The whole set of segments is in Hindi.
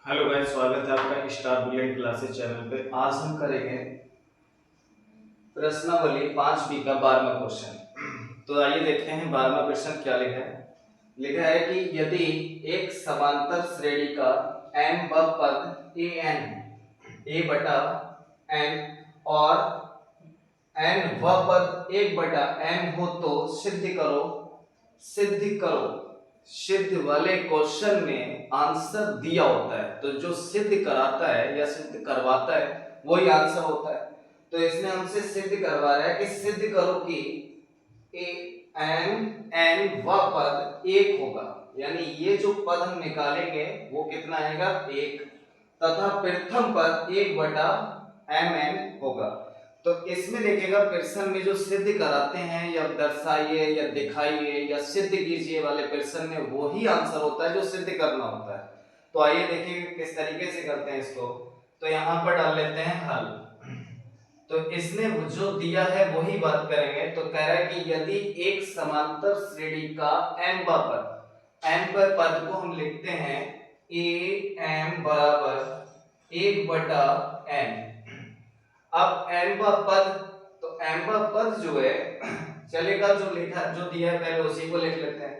हेलो गाइस, स्वागत है आपका स्टार ब्रिलियंट क्लासेस चैनल पे। आज हम करेंगे प्रश्नावली 5 बी का 12वां क्वेश्चन। तो आइए देखते हैं 12वां क्वेश्चन क्या लिखा है। लिखा है कि यदि एक समांतर श्रेणी का m व पद a बटा n और n व पद 1 बटा n हो तो सिद्ध करो। सिद्ध वाले क्वेश्चन में आंसर दिया होता है, तो जो सिद्ध कराता है या सिद्ध करवाता है वही आंसर होता है। तो इसने हमसे सिद्ध करवा रहा है कि सिद्ध करो कि n व पद 1 होगा, यानी ये जो पद हम निकालेंगे वो कितना आएगा 1, तथा प्रथम पद 1 बटा mn होगा। तो इसमें देखिएगा प्रश्न में जो सिद्ध कराते हैं या दर्शाइए या दिखाइए या सिद्ध कीजिए वाले प्रश्न में वही आंसर होता है जो सिद्ध करना होता है। तो आइए देखिए किस तरीके से करते हैं इसको। तो यहाँ पर डाल लेते हैं हल। तो इसने जो दिया है वही बात करेंगे। तो कह रहा है कि यदि एक समांतर श्रेणी का m पर पद को हम लिखते हैं am बराबर 1 बटा n। अब n व पद, तो m व पद जो है चलेगा, जो लिखा जो दिया है पहले उसी को लिख लेते हैं।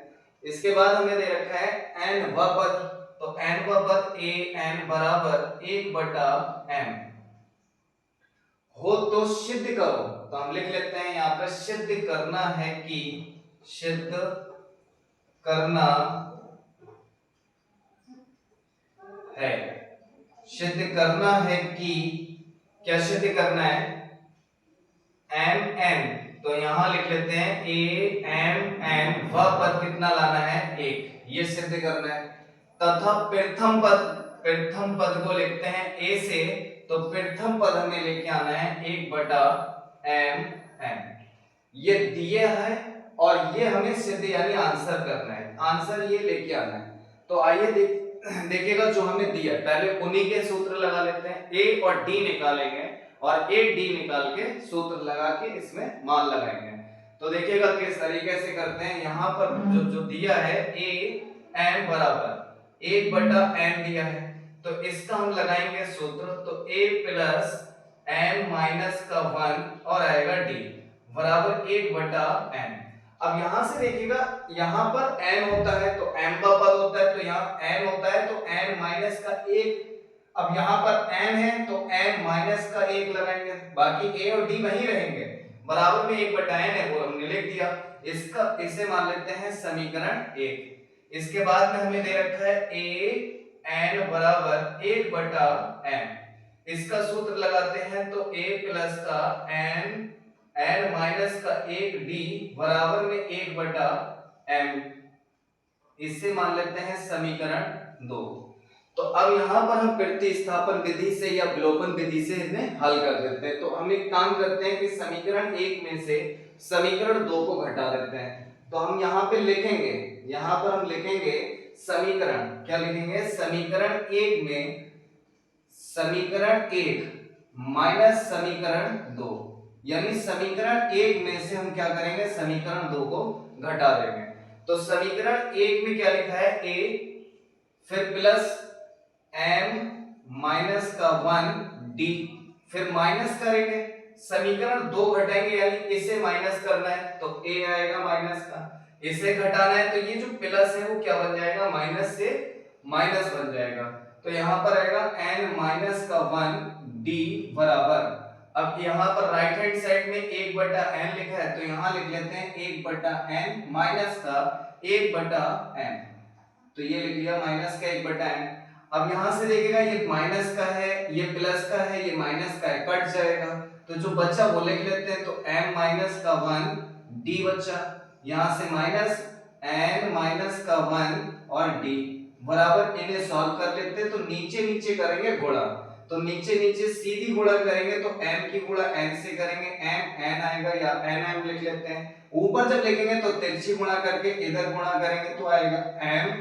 इसके बाद हमें दे रखा है n व पद, तो n व पद a n बराबर 1 बटा m हो तो सिद्ध करो। तो हम लिख लेते हैं यहाँ पर सिद्ध करना है कि सिद्ध करना है, सिद्ध करना है कि क्या सिद्ध करना है एम एन। तो यहां लिख लेते हैं ए एम एन व पद कितना लाना है 1, ये सिद्ध करना है। तथा प्रथम पद को लिखते हैं ए से, तो प्रथम पद हमें लेके आना है 1 बटा एम एन। ये दिया है और ये हमें सिद्ध यानी आंसर करना है, आंसर ये लेके आना है। तो आइए देखिएगा जो हमें दिया पहले उन्हीं के सूत्र लगा लेते हैं। ए और डी निकालेंगे और ए डी निकाल के सूत्र लगा के इसमें मान लगाएंगे। तो देखिएगा किस तरीके से करते हैं। यहाँ पर जो दिया है ए एन बराबर 1 बटा एन दिया है, तो इसका हम लगाएंगे सूत्र। तो ए प्लस एन माइनस का 1 और आएगा डी बराबर 1 बटा एन। अब यहां से देखिएगा यहां पर n होता है तो m का पद होता है, तो यहाँ n होता है तो n माइनस का 1। अब यहाँ पर n है तो n माइनस का 1 लगाएंगे, बाकी a और d वहीं रहेंगे। बराबर में 1 बटा n है वो हमने लिख दिया। इसे मान लेते हैं समीकरण 1। इसके बाद में हमें दे रखा है a n बराबर 1 बटा m। इसका सूत्र लगाते हैं तो a प्लस का n n माइनस का 1 d बराबर में 1 बटा m। इससे मान लेते हैं समीकरण 2। तो अब यहां पर हम प्रतिस्थापन विधि से या विलोपन विधि से इन्हें हल कर देते हैं। तो हम एक काम करते हैं कि समीकरण 1 में से समीकरण 2 को घटा देते हैं। तो हम यहाँ पे लिखेंगे, यहाँ पर हम लिखेंगे समीकरण, क्या लिखेंगे समीकरण 1 में समीकरण 1 माइनस समीकरण 2, यानी समीकरण 1 में से हम क्या करेंगे समीकरण 2 को घटा देंगे। तो समीकरण 1 में क्या लिखा है a, फिर प्लस m माइनस का 1 d, फिर माइनस करेंगे समीकरण 2 घटाएंगे, यानी इसे माइनस करना है तो a आएगा माइनस का, इसे घटाना है तो ये जो प्लस है वो क्या बन जाएगा माइनस से माइनस बन जाएगा। तो यहां पर आएगा n माइनस का 1 d बराबर, अब यहाँ पर राइट हैंड साइड में 1 बटा n लिखा है तो यहाँ लिख लेते हैं 1 बटा n माइनस का 1 बटा n। तो ये लिख लिया माइनस का 1 बटा n। अब यहाँ से देखिएगा ये माइनस का है, ये प्लस का है, ये माइनस का है, कट जाएगा। तो जो बचा वो लिख लेते हैं तो m माइनस का 1 d बचा, यहाँ से माइनस n माइनस का 1 और d बराबर, इन्हें सॉल्व कर लेते हैं। तो नीचे नीचे करेंगे गुणा, तो नीचे नीचे सीधी गुणा करेंगे तो m की गुणा n से करेंगे, m n आएगा या n m लिख लेते हैं। ऊपर जब लिखेंगे तो तिरछी गुणा करके इधर गुणा करेंगे तो आएगा m,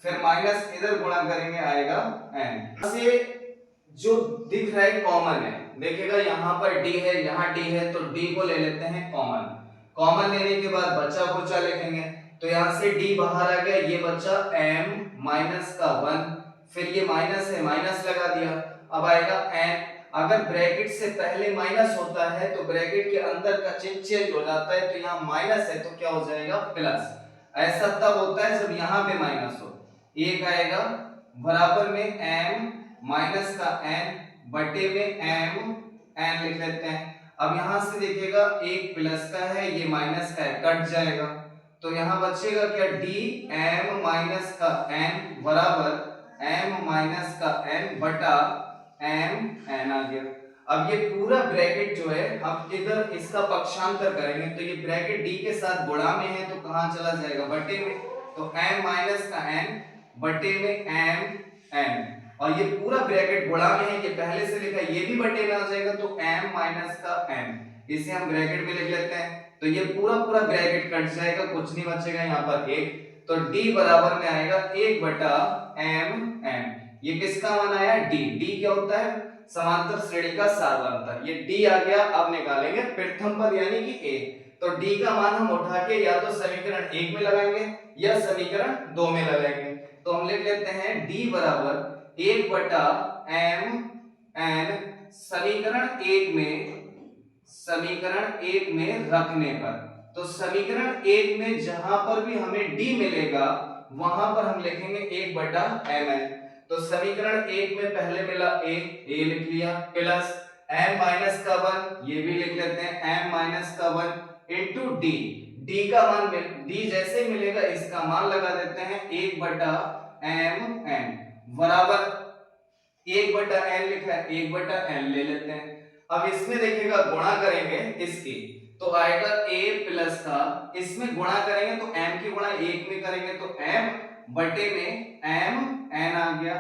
फिर माइनस इधर गुणा करेंगे आएगा n। से जो दिख रहा है कॉमन है, देखिएगा यहाँ पर d है, यहाँ d है, तो d को ले लेते हैं कॉमन। कॉमन लेने के बाद बचा कुचा लिखेंगे, तो यहाँ से d बाहर आ गया, ये बचा m माइनस का 1, फिर ये माइनस है, माइनस लगा दिया। अब आएगा n, अगर ब्रैकेट से पहले माइनस होता है तो ब्रैकेट के अंदर का चिन्ह चेंज हो जाता है, तो यहाँ माइनस है तो क्या हो जाएगा प्लस। ऐसा तब होता है जब यहाँ पे माइनस हो। एक आएगा बराबर में m माइनस का n बटे में m n लिख लेते हैं। अब यहां से देखिएगा एक प्लस का है, ये माइनस का है, कट जाएगा, तो यहाँ बचेगा क्या d m माइनस का n बराबर m माइनस का n बटा m n आ गया। अब ये पूरा ब्रैकेट जो है हम इधर इसका पक्षांतर करेंगे, तो ये ब्रैकेट d के साथ गुणा में है तो कहां चला जाएगा बटे में, तो m माइनस का n बटे में m n, और ये पूरा ब्रैकेट गुणा में है, ये पहले से लिखा है, ये भी बटे में आ जाएगा तो m माइनस का n, इसे हम ब्रैकेट में लिख लेते हैं, तो ये पूरा पूरा ब्रैकेट कट जाएगा, कुछ नहीं बचेगा यहाँ पर एक, तो d बराबर में आएगा 1 बटा m n। ये किसका मान आया d, d क्या होता है समांतर श्रेणी का साधारणतः, ये d आ गया। अब निकालेंगे प्रथम पद यानी कि a, तो d का मान हम उठा के या तो समीकरण 1 में लगाएंगे या समीकरण 2 में लगाएंगे, तो हम लिख लेते हैं d बराबर 1 बटा m n समीकरण 1 में रखने पर, तो समीकरण 1 में जहां पर भी हमें d मिलेगा वहां पर हम लिखेंगे 1 बटा mn, तो समीकरण 1 में पहले मिला a लिख लिया, प्लस m माइनस का 1 ये भी लिख लेते हैं m माइनस का 1 इनटू d का मान d जैसे मिलेगा इसका मान लगा देते हैं 1 बटा mn बराबर 1 बटा n लिखा है 1 बटा n ले लेते हैं। अब इसमें देखिएगा गुणा करेंगे इसकी, तो आएगा a प्लस का, इसमें गुणा करेंगे तो m की गुणा 1 में करेंगे तो m बटे में m n आ गया,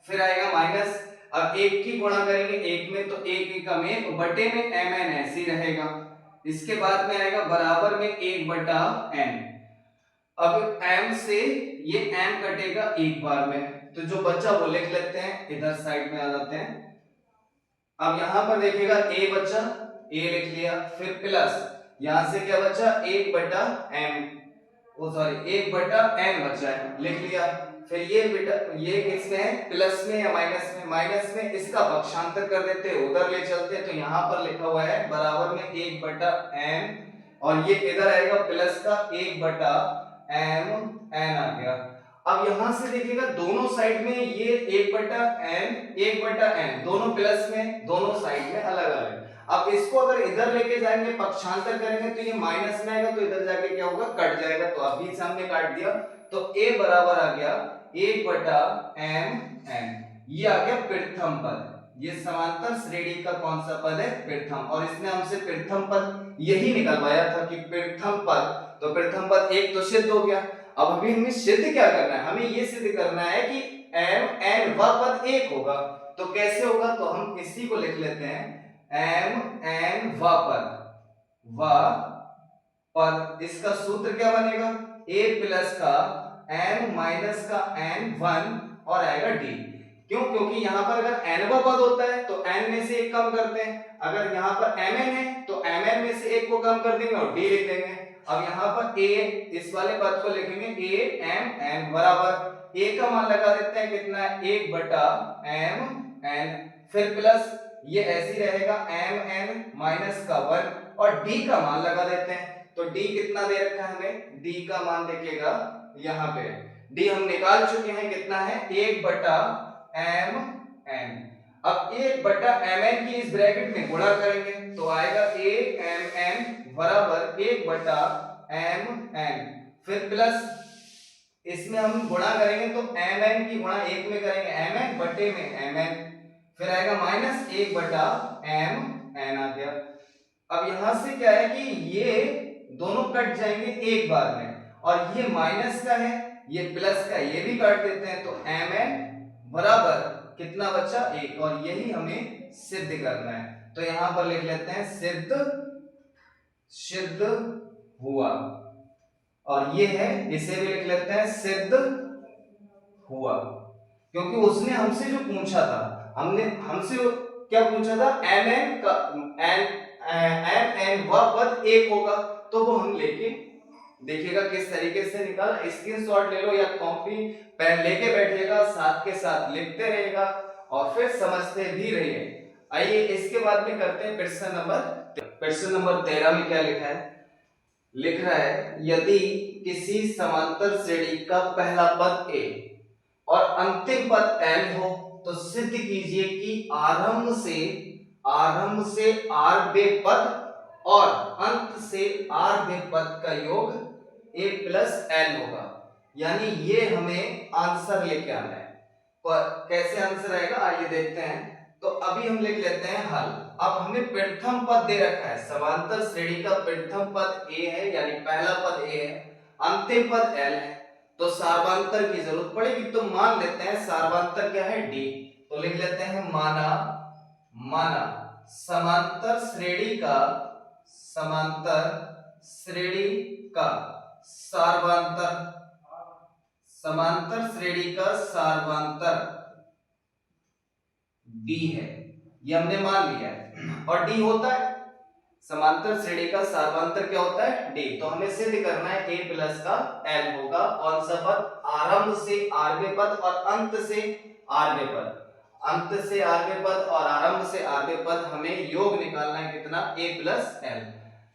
फिर आएगा माइनस, अब 1 की गुणा करेंगे 1 में तो 1 1 का में बटे में m n ऐसे ही रहेगा, इसके बाद में आएगा बराबर में 1 बटा n, अब m से ये m कटेगा एक बार में, तो जो बचा वो लिख लेते हैं, इधर साइड में आ जाते हैं। अब यहां पर देखिएगा a बचा, a लिख लिया, फिर प्लस यहां से क्या बचा 1 बटा m, ओ सॉरी 1 बटा n बचा है लिख लिया, फिर ये बेटा ये किसमें है प्लस में या माइनस में, माइनस में, इसका पक्षांतर कर देते हैं उधर ले चलते हैं, तो यहां पर लिखा हुआ है बराबर में 1 बटा n, और ये इधर आएगा प्लस का 1 बटा m n आ गया। अब यहां से देखिएगा दोनों साइड में ये 1 बटा n दोनों प्लस में, दोनों साइड में अलग अलग, अब इसको अगर इधर लेके जाएंगे पक्षांतर करेंगे तो ये माइनस में आएगा, तो इधर जाके क्या होगा कट जाएगा, तो अभी से हमने काट दिया, तो a बराबर आ गया 1 बटा m n, ये आ गया प्रथम पद, ये समांतर श्रेणी का कौन सा पद है प्रथम, और इसने हमसे प्रथम पद यही निकलवाया था कि प्रथम पद, तो प्रथम पद एक तो सिद्ध हो गया। अब अभी हमें सिद्ध क्या करना है, हमें ये सिद्ध करना है कि m n व पद एक होगा, तो कैसे होगा, तो हम इसी को लिख लेते हैं m n व पद, इसका सूत्र क्या बनेगा a प्लस का m माइनस का n 1 और आएगा d, क्यों, क्योंकि यहाँ पर अगर nवा पद होता है तो n में से एक कम करते हैं, अगर यहाँ पर mn है तो mn में से एक को कम कर देंगे और d लिख देंगे। अब यहाँ पर a इस वाले पद को लिखेंगे a m n बराबर a का मान लगा देते हैं कितना है 1 बटा m n, फिर प्लस ये ऐसे ही रहेगा m n माइनस का 1 और d का मान लगा देते हैं, तो d कितना दे रखा है हमें, d का मान देखिएगा यहाँ पे d हम निकाल चुके हैं कितना है 1 बटा m n, अब 1 बटा m n की इस ब्रैकेट में गुणा करेंगे तो आएगा a m n बराबर 1 बटा m n, फिर प्लस इसमें हम गुणा करेंगे तो m n की गुणा 1 में करेंगे m n बटे में m n, फिर आएगा माइनस 1 बटा m n आ गया। अब यहां से क्या है कि ये दोनों कट जाएंगे एक बार में, और ये माइनस का है ये प्लस का, ये भी काट देते हैं, तो m n बराबर कितना बचा 1, और यही हमें सिद्ध करना है, तो यहां पर लिख लेते हैं सिद्ध हुआ, और ये है इसे भी लिख लेते हैं सिद्ध हुआ, क्योंकि उसने हमसे जो पूछा था, हमसे क्या पूछा था m n व पद एक होगा, तो वो हम लेके देखिएगा किस तरीके से निकाल, स्क्रीनशॉट ले लो या कॉपी पेन लेके बैठिएगा, साथ के साथ लिखते रहिएगा और फिर समझते भी रहिए। आइए इसके बाद में करते हैं प्रश्न नंबर 13 में क्या लिखा है। लिख रहा है यदि किसी समांतर श्रेणी का पहला पद a और अंतिम पद l हो तो सिद्ध कीजिए कि आरंभ से आरवें पद और अंत से आरवें पद का योग a प्लस l होगा। यानी ये हमें आंसर लेके आना है। पर कैसे आंसर आएगा आइए देखते हैं। तो अभी हम लिख लेते हैं हल। अब हमें प्रथम पद दे रखा है, समांतर श्रेणी का प्रथम पद a है, यानी पहला पद a है, अंतिम पद l है, तो सार्वंतर की जरूरत पड़ेगी। तो मान लेते हैं सार्वंतर क्या है d। तो लिख लेते हैं माना समांतर श्रेणी का सार्वंतर d है, ये हमने मान लिया है। और d होता है समांतर श्रेणी का सार्वंतर क्या होता है d। तो हमें सिद्ध करना है a प्लस का l होगा कौन सा पद, आरंभ से आरवें पद और अंत से आरवें पद। अंत से आरवें पद और आरंभ से आरवें पद हमें योग निकालना है कितना, a प्लस l।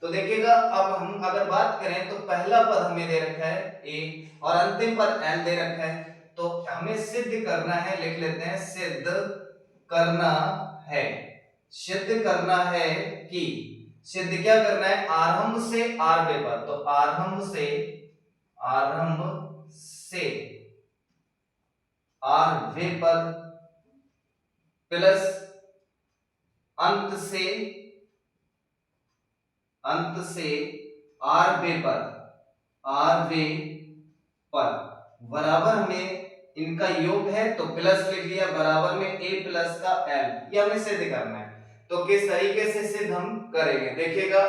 तो देखिएगा अब हम अगर बात करें तो पहला पद हमें दे रखा है a और अंतिम पद l दे रखा है। तो हमें सिद्ध करना है, लिख लेते हैं सिद्ध करना है कि सिद्ध क्या करना है, आरंभ से आरवें पद। तो आरंभ से आरवें पद प्लस अंत से आरवें पद बराबर में इनका योग है, तो प्लस लिख लिया, बराबर में a प्लस का l। ये हमें सिद्ध करना है। तो किस तरीके से सिद्ध हम करेंगे देखिएगा।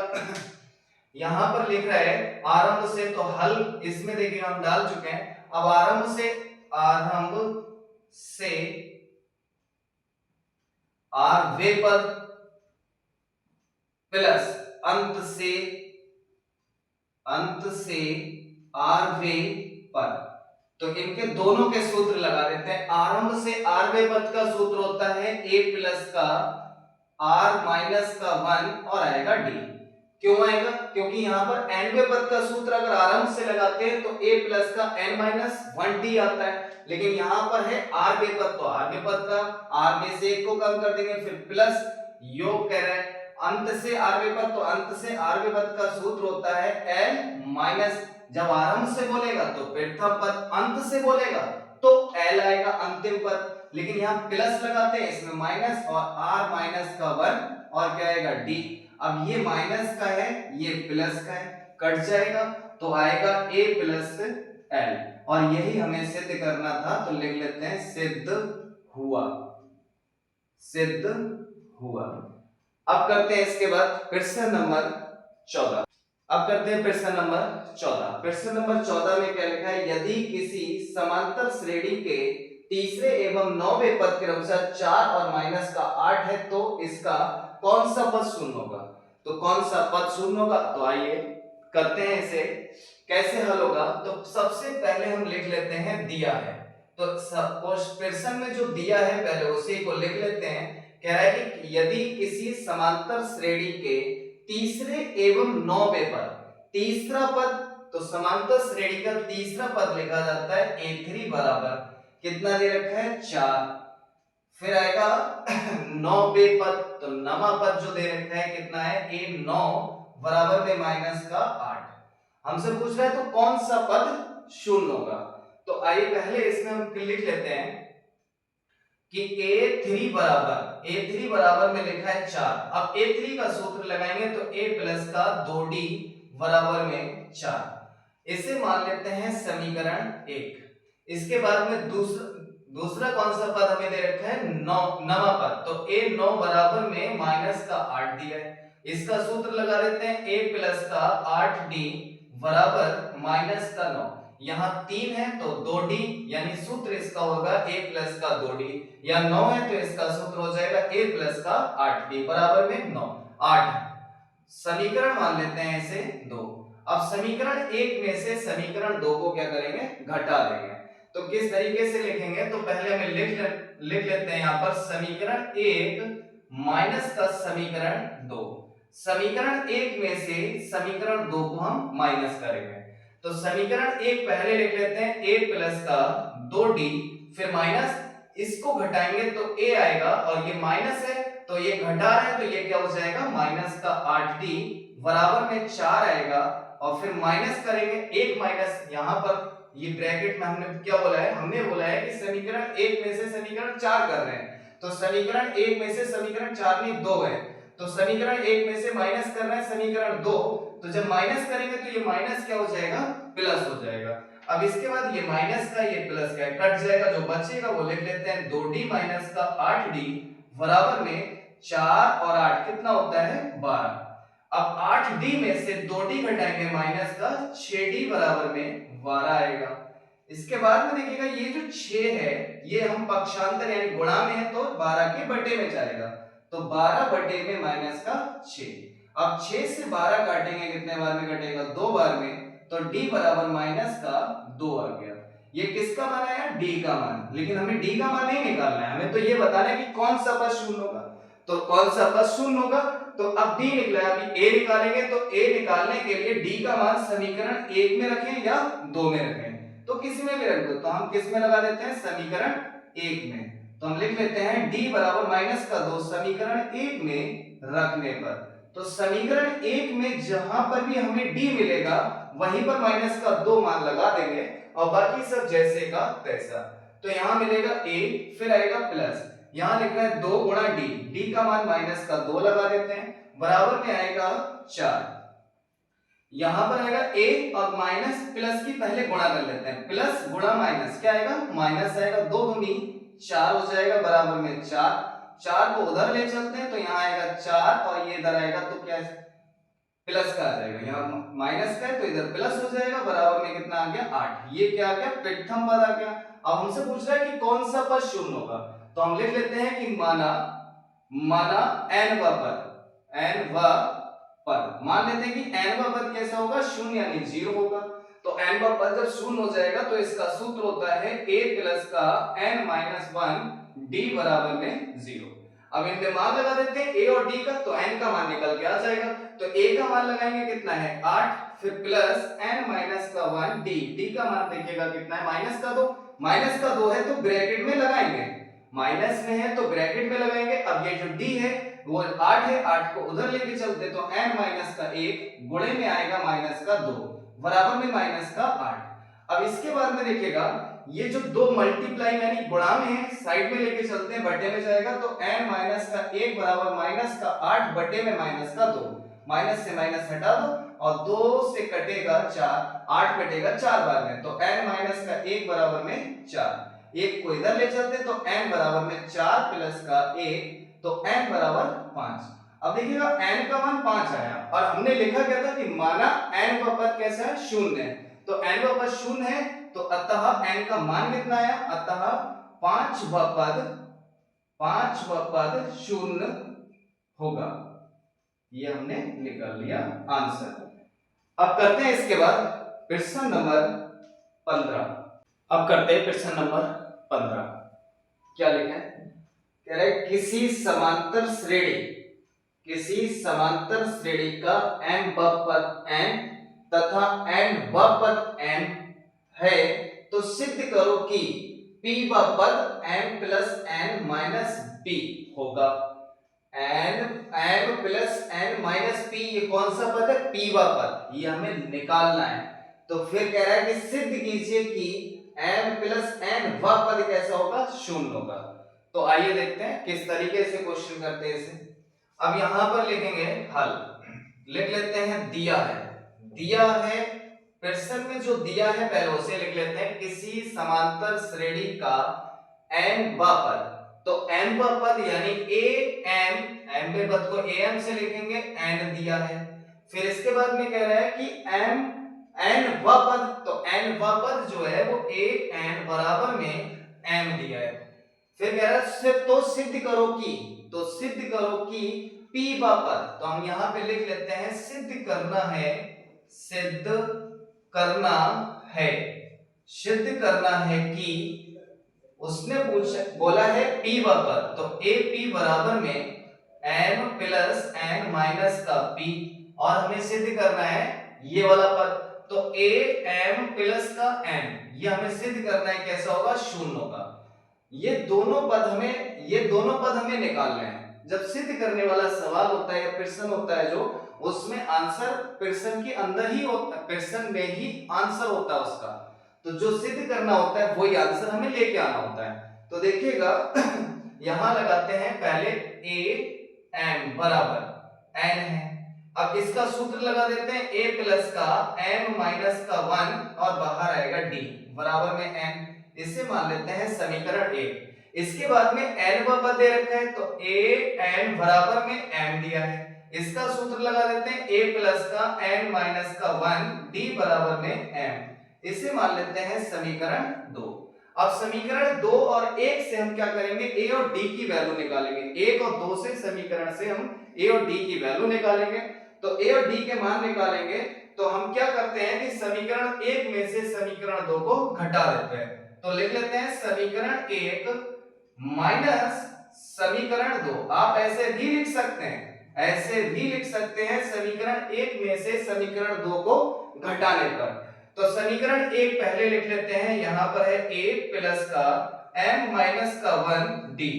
यहां पर लिख रहा है आरंभ से, तो हल इसमें देखिएगा हम डाल चुके हैं। अब आरंभ से आरवें पद प्लस अंत से आरवें पद, तो इनके दोनों के सूत्र लगा देते हैं। आरंभ से आरवें पद का सूत्र होता है a प्लस का r माइनस का 1 और आएगा d। क्यों आएगा, क्योंकि यहाँ पर nवें पद का सूत्र अगर आरंभ से लगाते हैं तो a प्लस का n माइनस 1d आता है, लेकिन यहाँ पर है आरवें पद, तो आरवें पद का r में से 1 को कम कर देंगे, फिर प्लस योग कह रहा है अंत से आरवें पद, तो अंत से आरवें पद का सूत्र होता है l माइनस, जब आरंभ से बोलेगा तो प्रथम पद, अंत से बोलेगा तो l आएगा अंतिम पद। लेकिन यहाँ प्लस लगाते हैं, इसमें माइनस और r माइनस का 1 और क्या आएगा d। अब ये माइनस का है ये प्लस का है, कट जाएगा तो आएगा a प्लस l, और यही हमें सिद्ध करना था। तो लिख लेते हैं सिद्ध हुआ। अब करते हैं इसके बाद प्रश्न नंबर 14। अब करते हैं प्रश्न नंबर 14। प्रश्न नंबर 14 में क्या लिखा है, यदि किसी समांतर श्रेणी के तीसरे एवं नौवें पद क्रमशः 4 और माइनस का 8 है तो इसका कौन सा पद शून्य होगा। तो कौन सा पद शून्य होगा, तो आइए करते हैं इसे। कैसे हल होगा, तो सबसे पहले हम लिख लेते हैं दिया है, तो प्रश्न में जो दिया है पहले उसी को लिख लेते हैं। कह रहा है कि यदि किसी समांतर श्रेणी के तीसरे एवं नौवें पद, तीसरा पद, तो समांतर श्रेणी का तीसरा पद लिखा जाता है a3 बराबर कितना दे रखा है 4, फिर आएगा नौवें पद, तो नवा पद जो दे रखा है कितना है a9 बराबर में माइनस का 8। हमसे पूछ रहा है तो कौन सा पद शून्य होगा। तो आइए पहले इसमें हम लिख लेते हैं कि a3 बराबर में लिखा है 4। अब a3 का सूत्र लगाएंगे तो a प्लस का 2d बराबर में 4। इसे मान लेते हैं समीकरण 1। इसके बाद में दूसरा कौन सा पद हमें दे रखा है नवा पद, तो a9 बराबर में माइनस का 8 दिया है। इसका सूत्र लगा देते हैं a प्लस का 8d बराबर माइनस का 9। यहाँ 3 है तो 2d, यानी सूत्र इसका होगा a प्लस का 2d, या 9 है तो इसका सूत्र हो जाएगा a प्लस का 8d बराबर में 9 8। समीकरण मान लेते हैं इसे 2। अब समीकरण 1 में से समीकरण 2 को क्या करेंगे, घटा देंगे। तो किस तरीके से लिखेंगे, तो पहले हमें लिख लेते हैं यहाँ पर समीकरण 1 माइनस का समीकरण 2। समीकरण 1 में से समीकरण 2 को हम माइनस करेंगे। तो समीकरण 1 पहले लिख लेते हैं a प्लस का 2d, फिर माइनस, इसको घटाएंगे तो a आएगा और ये माइनस है तो ये घटा रहे हैं तो ये क्या हो जाएगा, माइनस का 8d बराबर में 4 आएगा। और फिर माइनस करेंगे, एक माइनस यहाँ पर ये ब्रैकेट में हमने क्या बोला है, हमने बोला है कि समीकरण 1 में से समीकरण 4 कर रहे हैं। तो समीकरण 1 में से समीकरण 4 नहीं 2 है, तो समीकरण 1 में से माइनस कर रहे हैं समीकरण 2, तो जब माइनस करेंगे तो ये माइनस क्या हो जाएगा, प्लस हो जाएगा। अब इसके बाद ये माइनस का ये प्लस का कट जाएगा, जो बचेगा वो लिख लेते हैं 2d माइनस का 8d बराबर में 4 और 8 कितना होता है, 12। अब 8d में से 2d घटाएंगे माइनस का 6d बराबर में 12 आएगा। इसके बाद में देखिएगा ये जो 6 है ये हम पक्षांतर यानी गुणा में है तो 12 के बटे में जाएगा, तो 12 बटे में माइनस का 6। अब 6 से 12 काटेंगे कितने बार में कटेगा, 2 बार में, तो d बराबर माइनस का 2 आ गया। ये किसका मान आया, d का मान। लेकिन हमें d का मान नहीं निकालना है, हमें तो ये बताना है कि कौन सा पद शून्य होगा। तो कौन सा पद शून्य होगा, तो अब d निकला है, अभी a निकालेंगे, तो a निकालने के लिए d का मान समीकरण 1 में रखें या 2 में रखें, तो किसी में भी रख दो। तो हम किस में लगा देते हैं, समीकरण 1 में। तो हम लिख लेते हैं d बराबर माइनस का 2 समीकरण 1 में रखने पर। तो समीकरण 1 में जहां पर भी हमें d मिलेगा वहीं पर माइनस का 2 मान लगा देंगे और बाकी सब जैसे का तैसा। तो यहां मिलेगा a, फिर आएगा प्लस, यहां लिखना है 2 गुणा d का मान माइनस का 2 लगा देते हैं, बराबर में आएगा 4। यहां पर आएगा a और माइनस प्लस की पहले गुणा कर लेते हैं, प्लस गुणा माइनस क्या आएगा, माइनस आएगा, 2 दूनी 4 हो जाएगा बराबर में 4। 4 को उधर ले चलते हैं तो यहाँ आएगा 4 और ये इधर आएगा तो क्या प्लस का आ जाएगा, यहाँ माइनस का है तो इधर प्लस हो जाएगा, बराबर में कितना आ गया 8। ये क्या आ गया, प्रथम पद आ गया। अब हमसे पूछ रहा है कि कौन सा पद शून्य होगा, तो हम लिख लेते हैं कि माना n व पद मान लेते हैं कि n व पद कैसा होगा, शून्य यानी 0 होगा। तो n व पद जब शून्य हो जाएगा तो इसका सूत्र होता है a प्लस का n माइनस 1 d बराबर में 0। अब इनमें मान लगा देते हैं a और d का, तो n का मान निकल के आ जाएगा। तो a का मान लगाएंगे कितना है 8, फिर प्लस n माइनस का 1 d का मान देखिएगा कितना है माइनस का 2, माइनस का 2 है तो ब्रैकेट में लगाएंगे, माइनस में है तो ब्रैकेट में लगाएंगे। अब ये जो d है वो 8 है, 8 को उधर लेके चलते तो n माइनस का 1 गुणे में आएगा माइनस का 2 बराबर में माइनस का 8। अब इसके बाद में देखिएगा ये जो 2 मल्टीप्लाई यानी गुणा में है साइड में लेके चलते हैं, बटे में जाएगा तो n माइनस का 1 बराबर माइनस का 8 बटे में माइनस का 2, माइनस से माइनस हटा दो और 2 से कटेगा 4, 8 कटेगा 4 बार में, तो n माइनस का 1 बराबर में 4। 1 को इधर ले चलते तो n बराबर में 4 प्लस का 1 तो n बराबर 5। अब देखिएगा n का मान 5 आया और हमने लिखा क्या था कि माना n का पद कैसा है, शून्य है। तो n का पद शून्य है तो अतः n का मान कितना आया, अतः 5वां पद शून्य होगा। ये हमने निकाल लिया आंसर। अब करते हैं इसके बाद प्रश्न नंबर 15। अब करते हैं प्रश्न नंबर 15। क्या लिखा है, कह रहे किसी समांतर श्रेणी का m व पद n तथा n व पद n है तो सिद्ध करो कि p व पद m plus n minus p होगा। m plus n minus p ये कौन सा पद है, p व पद, ये हमें निकालना है। तो फिर कह रहा है कि सिद्ध कीजिए कि m प्लस n व पद कैसा होगा, शून्य होगा। तो आइए देखते हैं किस तरीके से क्वेश्चन करते हैं इसे। अब यहां पर लिखेंगे हल, लिख लेते हैं दिया है प्रश्न में जो दिया है पहले उसे लिख लेते हैं, किसी समांतर श्रेणी का n व पद, तो n व पद यानी m पे पद को am से लिखेंगे, n दिया है। फिर इसके बाद में कह रहा है कि n व पद, तो n व पद जो है वो an बराबर में m दिया है। फिर कह रहा है तो सिद्ध करो कि p व पद, तो हम यहां पे लिख लेते हैं सिद्ध सिद्ध करना है, सिद्ध करना है कि उसने बोला है p व पद, तो a p बराबर में m प्लस n माइनस का p, और हमें सिद्ध करना है ये वाला पद, तो a m प्लस का n, ये हमें सिद्ध करना है कैसा होगा, शून्य होगा। ये दोनों पद हमें निकालने हैं। जब सिद्ध करने वाला सवाल होता है या प्रश्न होता है जो, उसमें आंसर प्रश्न के अंदर ही होता है, प्रश्न में ही आंसर होता है उसका, तो जो सिद्ध करना होता है वही आंसर हमें लेके आना होता है। तो देखिएगा यहां लगाते हैं पहले a m बराबर n है, अब इसका सूत्र लगा देते हैं a प्लस का m माइनस का 1 और बाहर आएगा d बराबर में n, इसे मान लेते हैं समीकरण 1। इसके बाद में n व पद दे रखा है, तो a n बराबर में m दिया है, इसका सूत्र लगा देते हैं a प्लस का n माइनस का 1 d बराबर में m, इसे मान लेते हैं समीकरण 2। अब समीकरण 2 और 1 से हम क्या करेंगे, a और d की वैल्यू निकालेंगे। 1 और 2 से समीकरण से हम a और d की वैल्यू निकालेंगे, तो a और d के मान निकालेंगे तो हम क्या करते हैं कि समीकरण 1 में से समीकरण 2 को घटा देते हैं, तो लिख लेते हैं समीकरण 1 माइनस समीकरण 2। आप ऐसे भी लिख सकते हैं, ऐसे भी लिख सकते हैं समीकरण 1 में से समीकरण 2 को घटाने पर। तो समीकरण 1 पहले लिख लेते हैं, यहां पर है a प्लस का m माइनस का 1 d,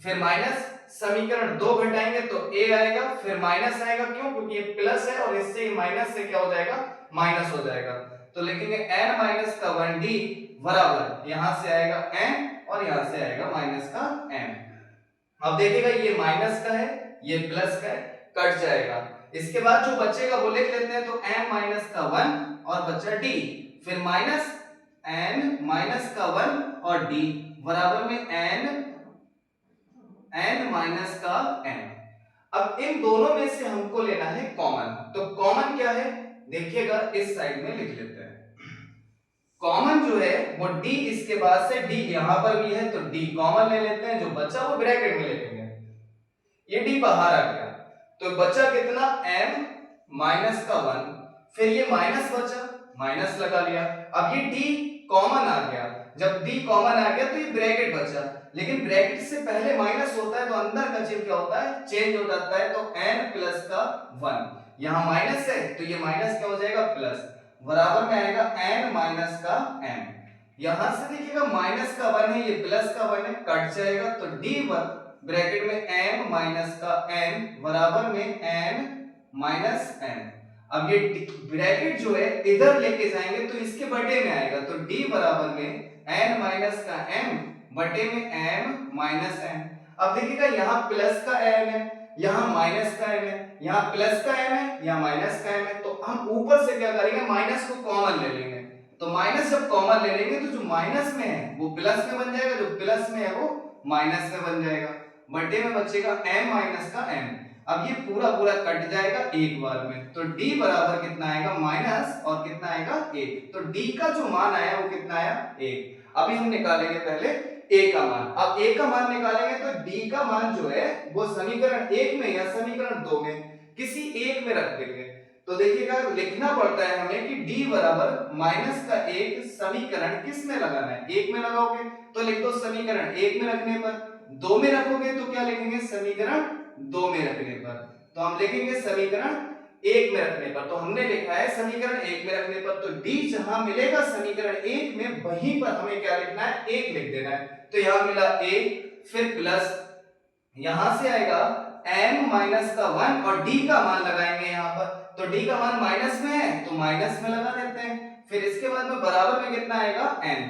फिर माइनस समीकरण 2 घटाएंगे तो a आएगा, फिर माइनस आएगा, क्यों, क्योंकि ये प्लस है और इससे माइनस से क्या हो जाएगा, माइनस हो जाएगा, तो लिखेंगे n माइनस का 1 d बराबर, यहां से आएगा n और यहां से आएगा माइनस का m। अब देखिएगा ये माइनस का है, ये प्लस का है, कट जाएगा। इसके बाद जो बचेगा वो लिख लेते हैं, तो m माइनस का 1 और बचा d, फिर माइनस n माइनस का 1 और d बराबर में n माइनस का m। अब इन दोनों में से हमको लेना है कॉमन, तो कॉमन क्या है, देखिएगा इस साइड में लिख लेते हैं। कॉमन जो है वो d, इसके बाद से d यहां पर भी है तो d कॉमन ले लेते हैं, जो बचा वो ब्रैकेट में लिखेंगे, ये d बाहर आ गया, तो बचा कितना, m माइनस का 1, फिर ये माइनस बचा, माइनस लगा लिया, अब ये d कॉमन आ गया, जब d कॉमन आ गया तो ये ब्रैकेट बचा, लेकिन ब्रैकेट से पहले माइनस होता है तो अंदर का चिन्ह क्या होता है, चेंज हो जाता है, तो n प्लस का 1, यहां माइनस है तो ये माइनस क्या हो जाएगा, प्लस, बराबर में आएगा n माइनस का m। यहां से देखिएगा माइनस का 1 है, ये प्लस का 1 है, कट जाएगा, तो d ब्रैकेट में m माइनस का n बराबर में n माइनस n। अब ये ब्रैकेट जो है इधर लेके जाएंगे तो इसके बटे में आएगा, तो d बराबर में n माइनस का m बटे में m माइनस n। अब देखिएगा यहाँ प्लस का m है, यहाँ माइनस का m है, यहाँ प्लस का m है, यहाँ माइनस का m है, तो हम ऊपर से क्या करेंगे, माइनस को कॉमन ले लेंगे, तो माइनस जब कॉमन ले लेंगे तो जो माइनस में है वो प्लस में बन जाएगा, जो प्लस में है वो माइनस में बन जाएगा, बटे में बचेगा m माइनस का m। अब ये पूरा पूरा कट जाएगा एक बार में, तो d बराबर कितना आएगा, माइनस और कितना आएगा 1, तो d का जो मान आया वो कितना आया, 1। अभी हम निकालेंगे पहले a का मान, अब a का मान निकालेंगे तो d का मान जो है वो समीकरण 1 में या समीकरण 2 में किसी एक में रख देंगे, तो देखिएगा लिखना पड़ता है हमें कि d बराबर माइनस का 1 समीकरण किस में लगाना है, 1 में लगाओगे तो लिख दो समीकरण 1 में रखने पर, 2 में रखोगे तो क्या लिखेंगे, समीकरण 2 में रखने पर, तो हम लिखेंगे समीकरण 1 में रखने पर, तो हमने लिखा है समीकरण 1 में रखने पर, तो d जहां मिलेगा समीकरण 1 में वहीं पर हमें क्या लिखना है, 1 लिख देना है, तो यहां मिला a, फिर प्लस यहां से आएगा m माइनस का 1 और d का मान लगाएंगे यहां पर, तो d का मान माइनस में है तो माइनस में लगा देते हैं, फिर इसके बाद में बराबर में कितना आएगा, n,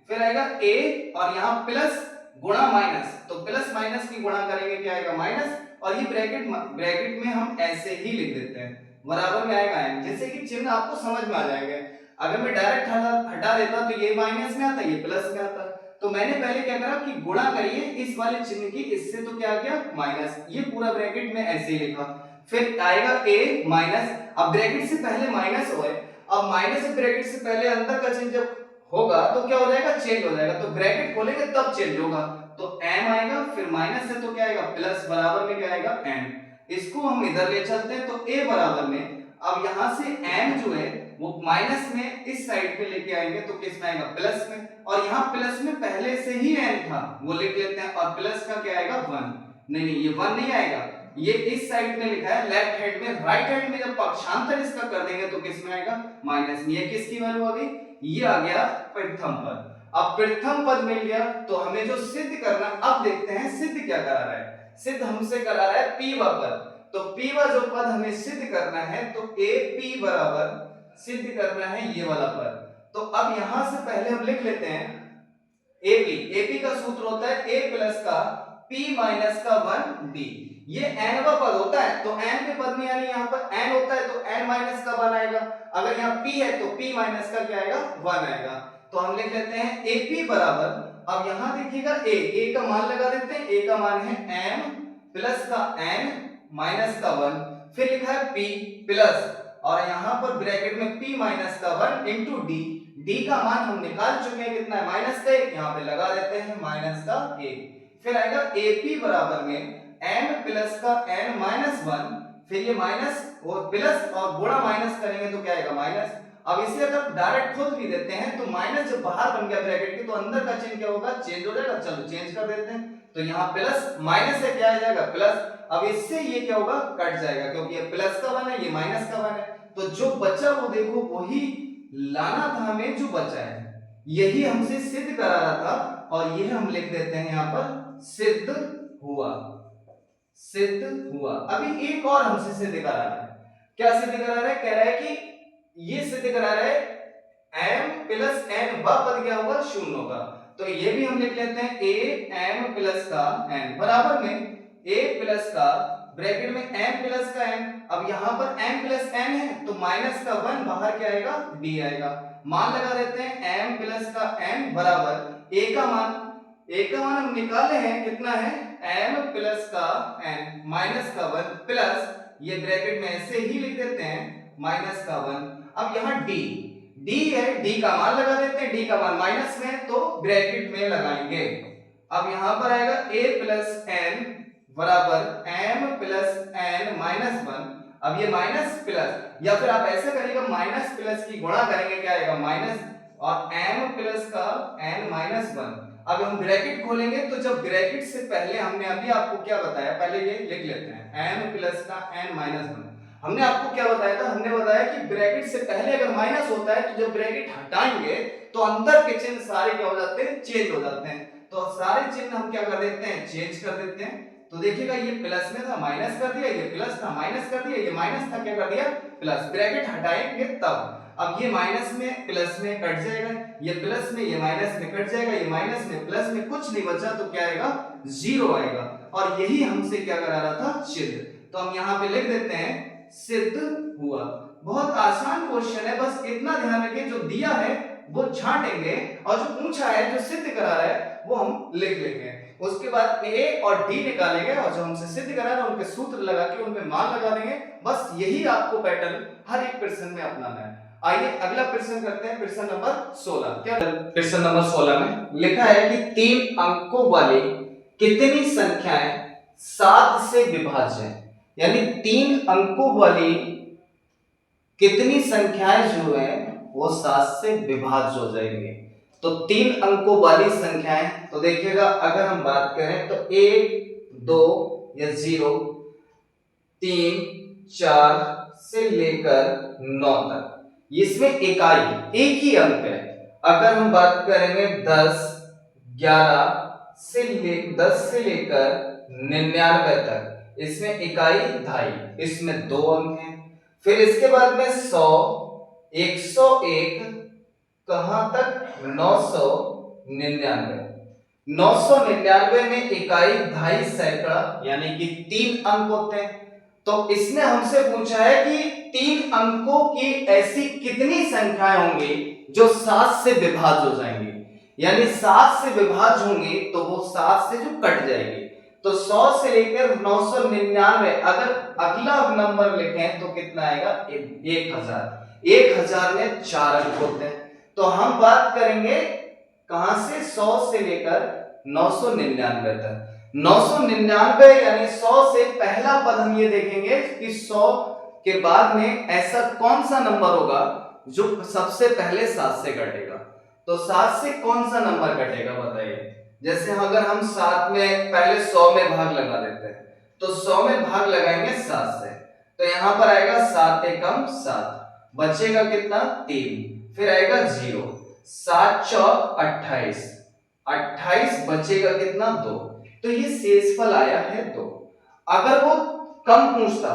फिर आएगा a और यहां प्लस गुणा माइनस, तो प्लस माइनस की गुणा करेंगे क्या आएगा, माइनस, और ये ब्रैकेट में हम ऐसे ही लिख देते हैं, बराबर में आएगा n, जैसे कि चिन्ह आपको समझ में आ जाएंगे। अगर मैं डायरेक्ट हटा देता तो ये माइनस में आता, ये प्लस में आता, तो मैंने पहले क्या करा कि गुणा करिए इस वाले चिन्ह की, इससे तो क्या आ गया, माइनस, ये पूरा ब्रैकेट में ऐसे ही लिखा, फिर आएगा a माइनस, अब ब्रैकेट से पहले माइनस हो, अब माइनस से ब्रैकेट से पहले अंदर का चिन्ह जब होगा तो क्या हो जाएगा, चेंज हो जाएगा, तो ब्रैकेट खोलेंगे तब चेंज होगा, तो m आएगा, फिर माइनस है तो क्या आएगा, प्लस, बराबर में क्या आएगा, n, इसको हम इधर ले चलते हैं तो a बराबर में, अब यहां से m जो है वो माइनस में इस साइड पे लेके आएंगे तो किस में आएगा प्लस में, और यहाँ प्लस में पहले से ही n था वो लिख लेते हैं, और प्लस का क्या आएगा 1। नहीं ये 1 नहीं आएगा, ये इस साइड में लिखा है लेफ्ट हैंड में, राइट हैंड में जब पक्षांतर इसका कर देंगे तो किस में आएगा माइनस में। ये किसकी वैल्यू आ गई, ये आ गया प्रथम पद। अब प्रथम पद मिल गया तो हमें जो सिद्ध करना, अब देखते हैं सिद्ध क्या करा रहा है। सिद्ध हमसे करा रहा है p वा पद, तो p वा जो पद हमें सिद्ध करना है तो AP बराबर सिद्ध करना है ये वाला पद। तो अब यहां से पहले हम लिख लेते हैं AP का सूत्र होता है a प्लस का p माइनस का 1d। ये n वा पद होता है तो n के पद में यानी यहाँ पर n होता है तो n माइनस का 1 आएगा, अगर यहाँ p है तो p माइनस का क्या आएगा 1 आएगा। तो हम लिख लेते हैं AP बराबर, अब यहां देखिएगा a का मान लगा देते हैं, a का मान है m प्लस का n माइनस का 1, फिर लिखा है p प्लस और यहां पर ब्रैकेट में p माइनस का 1 इंटू d का मान हम निकाल चुके हैं कितना है माइनस का 1, यहां पे लगा देते हैं माइनस का 1। फिर आएगा AP बराबर में m प्लस का n माइनस 1, फिर ये माइनस और प्लस और गुणा माइनस करेंगे तो क्या आएगा माइनस। अब इसे अगर डायरेक्ट खोल भी देते हैं तो माइनस जब बाहर बन गया ब्रैकेट के तो अंदर का चिन्ह क्या होगा चेंज हो जाएगा, चलो चेंज कर देते हैं। तो यहाँ प्लस माइनस से क्या आ जाएगा प्लस, अब इससे ये क्या होगा कट जाएगा क्योंकि ये प्लस का 1 है ये माइनस का 1 है, तो जो बचा वो देखो वही लाना था हमें, जो बचा है यही हमसे सिद्ध करा रहा था और ये हम लिख देते हैं यहाँ पर सिद्ध हुआ, सिद्ध हुआ। अभी एक और हमसे सिद्ध करा रहा है, क्या सिद्ध करा रहा है, कह रहा है कि ये सिद्ध करा रहा है m प्लस n व पद क्या होगा शून्य होगा, तो ये भी हम लिख लेते हैं a m प्लस का n बराबर में a प्लस का ब्रैकेट में m प्लस का n। अब यहाँ पर m प्लस n है तो माइनस का 1 बाहर क्या आएगा d आएगा, मान लगा देते हैं m प्लस का n बराबर a का मान हम निकाले हैं कितना है m प्लस का n माइनस का 1 प्लस ये ब्रैकेट में ऐसे ही लिख देते हैं माइनस का 1। अब यहाँ d है, d का मान लगा देते हैं, d का मान माइनस में तो ब्रैकेट में लगाएंगे। अब यहाँ पर आएगा a प्लस n बराबर m प्लस n माइनस 1, अब ये माइनस प्लस या फिर आप ऐसा करिएगा माइनस प्लस की गुणा करेंगे क्या आएगा माइनस और m प्लस का n माइनस 1। अब हम ब्रैकेट खोलेंगे तो जब ब्रैकेट से पहले हमने अभी आपको क्या बताया, पहले ये लिख लेते हैं m प्लस का n माइनस 1। हमने आपको क्या बताया था, हमने बताया कि ब्रैकेट से पहले अगर माइनस होता है तो जब ब्रैकेट हटाएंगे तो अंदर के चिन्ह सारे क्या हो जाते हैं चेंज हो जाते हैं, तो सारे चिन्ह हम क्या कर देते हैं चेंज कर देते हैं। तो देखिएगा ये प्लस में था माइनस कर दिया, ये प्लस था माइनस कर दिया, ये माइनस था क्या कर दिया प्लस, ब्रैकेट हटाएंगे तब। अब ये माइनस में प्लस में कट जाएगा, ये प्लस में ये माइनस में कट जाएगा, ये माइनस में प्लस में कुछ नहीं बचा तो क्या आएगा 0 आएगा, और यही हमसे क्या करा रहा था सिद्ध। तो हम यहाँ पे लिख देते हैं सिद्ध हुआ। बहुत आसान क्वेश्चन है, बस इतना ध्यान रखें जो दिया है वो छांटेंगे और जो पूछा है जो सिद्ध करा रहा है वो हम लिख लेंगे, उसके बाद a और d निकालेंगे और जो हमसे सिद्ध करा रहा है उनके सूत्र लगा के उनमें मान लगा देंगे। बस यही आपको पैटर्न हर एक प्रश्न में अपनाना है। आइए अगला प्रश्न करते हैं, प्रश्न नंबर 16। क्या प्रश्न नंबर 16 में लिखा है कि 3 अंकों वाली कितनी संख्याएं 7 से विभाज्य है, यानी 3 अंकों वाली कितनी संख्याएं जो है वो 7 से विभाज्य हो जाएंगे। तो 3 अंकों वाली संख्याएं, तो देखिएगा अगर हम बात करें तो 1 2 या 0 3 4 से लेकर 9 तक, इसमें इकाई एक ही अंक है। अगर हम बात करेंगे 10 10 से लेकर 99 तक, इसमें इकाई ढाई, इसमें 2 अंक हैं। फिर इसके बाद में 100 101 कहां तक 999, 999 में इकाई ढाई सैकड़ा यानी कि 3 अंक होते हैं। तो इसने हमसे पूछा है कि 3 अंकों की ऐसी कितनी संख्याएं होंगी जो 7 से विभाज्य हो जाएंगी, यानी 7 से विभाज्य होंगी तो वो 7 से जो कट जाएगी। तो 100 से लेकर 999 अगर अगला नंबर लिखें तो कितना आएगा 1000। 1000 में 4 अंक होते हैं। तो हम बात करेंगे कहां से 100 से लेकर 999 तक। 999 यानी 100 से पहला पद हम ये देखेंगे कि 100 के बाद में ऐसा कौन सा नंबर होगा जो सबसे पहले 7 से कटेगा। तो 7 से कौन सा नंबर कटेगा बताइए। जैसे अगर हम 7 में पहले 100 में भाग लगा देते हैं, तो 100 में भाग लगाएंगे 7 से, तो यहां पर आएगा 7 एकम 7, बचेगा कितना 3, फिर आएगा 0, 7 चौक 28, 28 बचेगा कितना 2, तो ये शेषफल आया है 2। अगर वो कम पूछता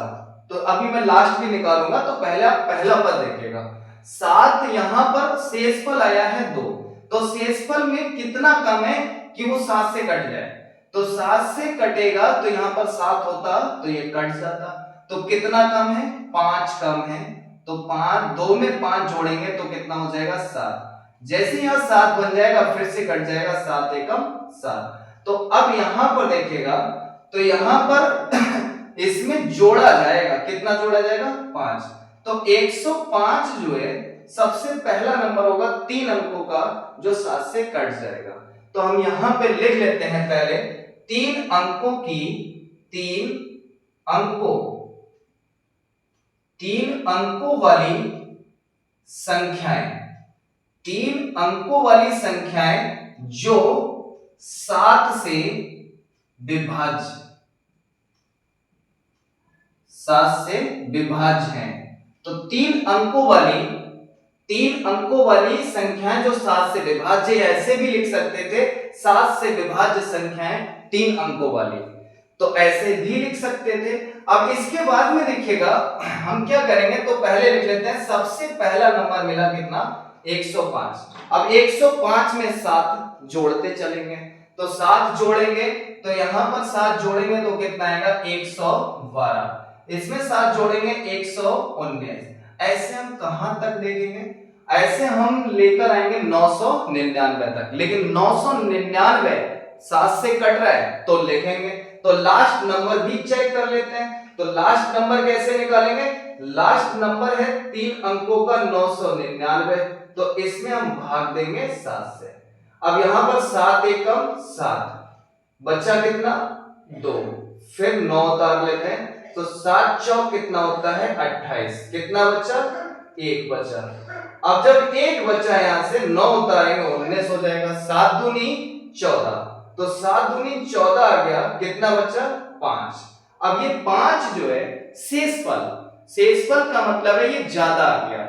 तो अभी मैं लास्ट भी निकालूंगा, तो पहला पद देखिएगा 7, यहां पर शेषफल आया है 2, तो शेषफल में कितना कम है कि वो 7 से कट जाए। तो 7 से कटेगा तो यहां पर 7 होता तो ये कट जाता, तो कितना कम है 5 कम है, तो 5 2 में 5 जोड़ेंगे तो कितना हो जाएगा 7। जैसे यहां 7 बन जाएगा फिर से कट जाएगा 7 एकम 7। तो अब यहां पर देखिएगा तो यहां पर इसमें जोड़ा जाएगा, कितना जोड़ा जाएगा 5, तो 105 जो है सबसे पहला नंबर होगा 3 अंकों का जो 7 से कट जाएगा। तो हम यहां पे लिख लेते हैं पहले 3 अंकों की 3 अंकों वाली संख्याएं, 3 अंकों वाली संख्याएं जो 7 से विभाज्य हैं। तो 3 अंकों वाली संख्याएं जो 7 से विभाज्य, ऐसे भी लिख सकते थे 7 से विभाज्य संख्याएं 3 अंकों वाली, तो ऐसे भी लिख सकते थे। अब इसके बाद में देखिएगा हम क्या करेंगे, तो पहले लिख लेते हैं सबसे पहला नंबर मिला कितना 105। अब 105 में 7 जोड़ते चलेंगे, तो 7 जोड़ेंगे तो यहां पर 7 जोड़ेंगे तो कितना आएगा 112, इसमें 7 जोड़ेंगे 119। ऐसे हम कहां तक देखेंगे, ऐसे हम लेकर आएंगे 999 तक, लेकिन 999 7 से कट रहा है तो लिखेंगे, तो लास्ट नंबर भी चेक कर लेते हैं। तो लास्ट नंबर कैसे निकालेंगे, लास्ट नंबर है 3 अंकों का 999, तो इसमें हम भाग देंगे 7 से। अब यहां पर 7 एकम 7, बचा कितना 2, फिर 9 उतार लेते हैं, तो 7 चौक कितना होता है 28, कितना बचा 1 बचा। अब जब 1 बचा यहां से 9 उतारेंगे 19 हो जाएगा, 7 दूनी 14, तो 7 दूनी 14 आ गया, कितना बचा 5। अब ये 5 जो है शेषफल का मतलब है ये ज्यादा आ गया,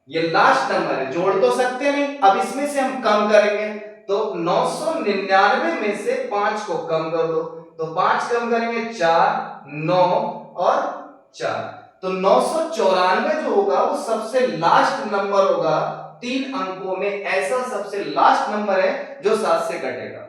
ये लास्ट नंबर है, जोड़ तो सकते नहीं। अब इसमें से हम कम करेंगे, तो 999 में से 5 को कम कर दो, तो 5 कम करेंगे 4, 9 और 4, तो 994 जो होगा वो सबसे लास्ट नंबर होगा 3 अंकों में, ऐसा सबसे लास्ट नंबर है जो 7 से कटेगा।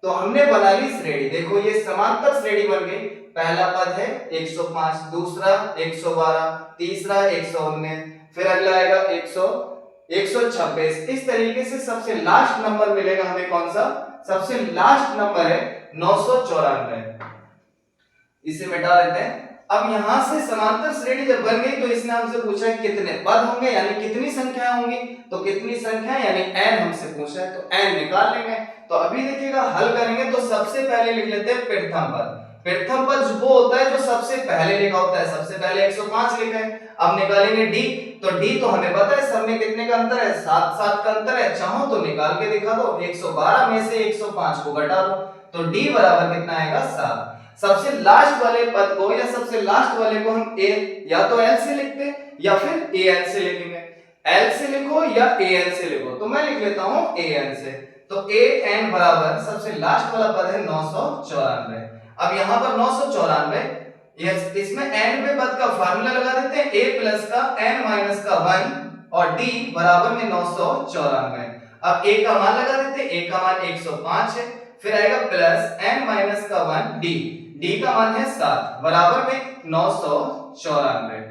तो हमने बना ली श्रेणी, देखो ये समांतर श्रेणी बन गई। पहला पद है 105, दूसरा 112, तीसरा 119, फिर अगला आएगा 126। इस तरीके से सबसे लास्ट नंबर मिलेगा हमें, कौन सा सबसे लास्ट नंबर है 994। इसे मिटा देते हैं। अब यहां से समांतर श्रेणी जब बन गई तो इसने हमसे पूछा है कितने पद होंगे, यानी कितनी संख्याएं होंगी, तो कितनी संख्या यानी n हमसे पूछा है, तो n निकाल लेंगे। तो अभी देखिएगा हल करेंगे, तो सबसे पहले लिख लेते हैं प्रथम पद। प्रथम पद वो होता है जो सबसे पहले लिखा होता है, सबसे पहले 105 लिखा है। अब निकालेंगे d, तो d तो हमें पता है सब में कितने का अंतर है, 7 का अंतर है। चाहो तो निकाल के दिखा दो, 112 में से 105 को घटा दो, तो d बराबर कितना आएगा 7। सबसे लास्ट वाले पद को या सबसे लास्ट वाले को हम a या तो l से लिखते हैं या फिर an से लिखेंगे। l से लिखो या an से लिखो, तो मैं लिख लेता हूं an से। तो an बराबर सबसे लास्ट वाला पद है 994। अब यहां पर 994, इसमें n पद का फार्मूला लगा देते हैं, a प्लस का n माइनस का 1 और d बराबर में 994। अब a का मान लगा देते हैं, a का मान 105 है, फिर आएगा प्लस n माइनस का 1 d का मान है 7 बराबर में 994।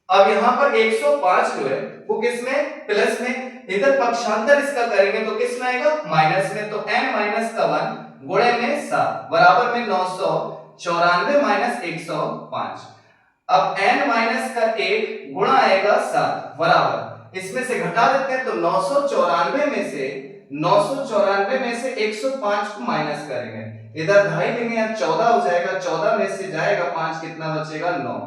अब यहां पर 105 जो है वो किसमें प्लस में, इधर पक्षांतर इसका करेंगे तो किसमें आएगा माइनस में, तो n माइनस का 1 गुणे में 7 बराबर में 994 माइनस 105। अब n माइनस का 1 गुणा आएगा 7 बराबर, इसमें से घटा देते हैं, तो 994 में से 105 को माइनस करेंगे, इधर ढाई लेंगे या 14 हो जाएगा, 14 में से जाएगा 5, कितना बचेगा 9।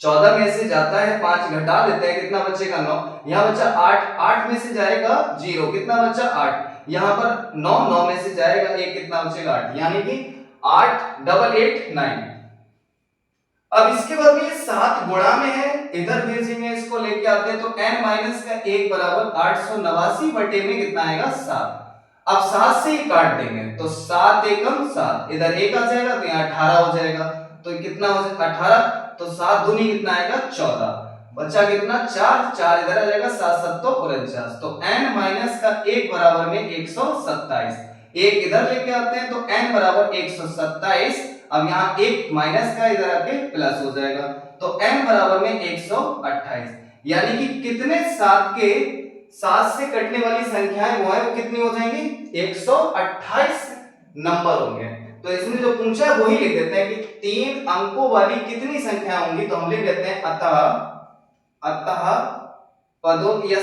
14 में से जाता है 5, घटा देते हैं, कितना बचेगा 9। यहाँ बचा 8, 8 में से जाएगा 0, कितना बचा 8। यहाँ पर 9, 9 में से जाएगा 1, कितना बचेगा 8, यानी कि 8 डबल 8 9। अब इसके बाद में ये 7 गुणा में है, इधर भेजेंगे, इसको लेके आते हैं, तो n माइनस का 1 बराबर 889 बटे में कितना आएगा 7। अब 7 से ही काट देंगे, तो 7 एकम 7, इधर 1 आ जाएगा तो यहाँ 18 हो जाएगा, तो कितना हो जाएगा 18, तो 7 दूनी कितना आएगा 14, बचा कितना 4, 4 इधर आ जाएगा, 7 7 49, तो n माइनस का 1 बराबर में 127, 1 इधर लेके आते हैं, तो n बराबर 127। अब यहाँ 1 माइनस का इधर आके प्लस हो जाएगा, तो n बराबर में 128, यानी कि कितने 7 से कटने वाली संख्याएं वो कितनी हो जाएंगी 128 नंबर होंगे। तो इसमें जो पूछा है वही लिख देते हैं कि 3 अंकों वाली कितनी संख्या होंगी, तो हम लिख देते हैं अतः पदों या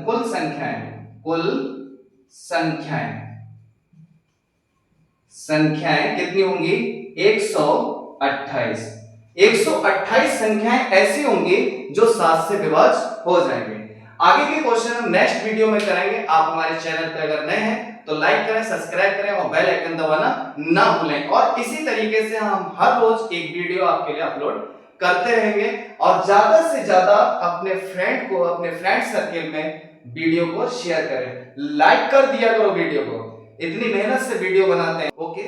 कुल संख्याएं कितनी होंगी 128। 128 संख्याएं ऐसी होंगी जो 7 से विभाज्य हो जाएंगे। आगे के क्वेश्चन हम नेक्स्ट वीडियो में करेंगे। आप हमारे चैनल पर अगर नए हैं तो लाइक करें, सब्सक्राइब करें और बेल आइकन दबाना ना भूलें। और इसी तरीके से हम हर रोज एक वीडियो आपके लिए अपलोड करते रहेंगे। और ज्यादा से ज्यादा अपने फ्रेंड सर्किल में वीडियो को शेयर करें, लाइक कर दिया करो वीडियो को, इतनी मेहनत से वीडियो बनाते हैं। ओके।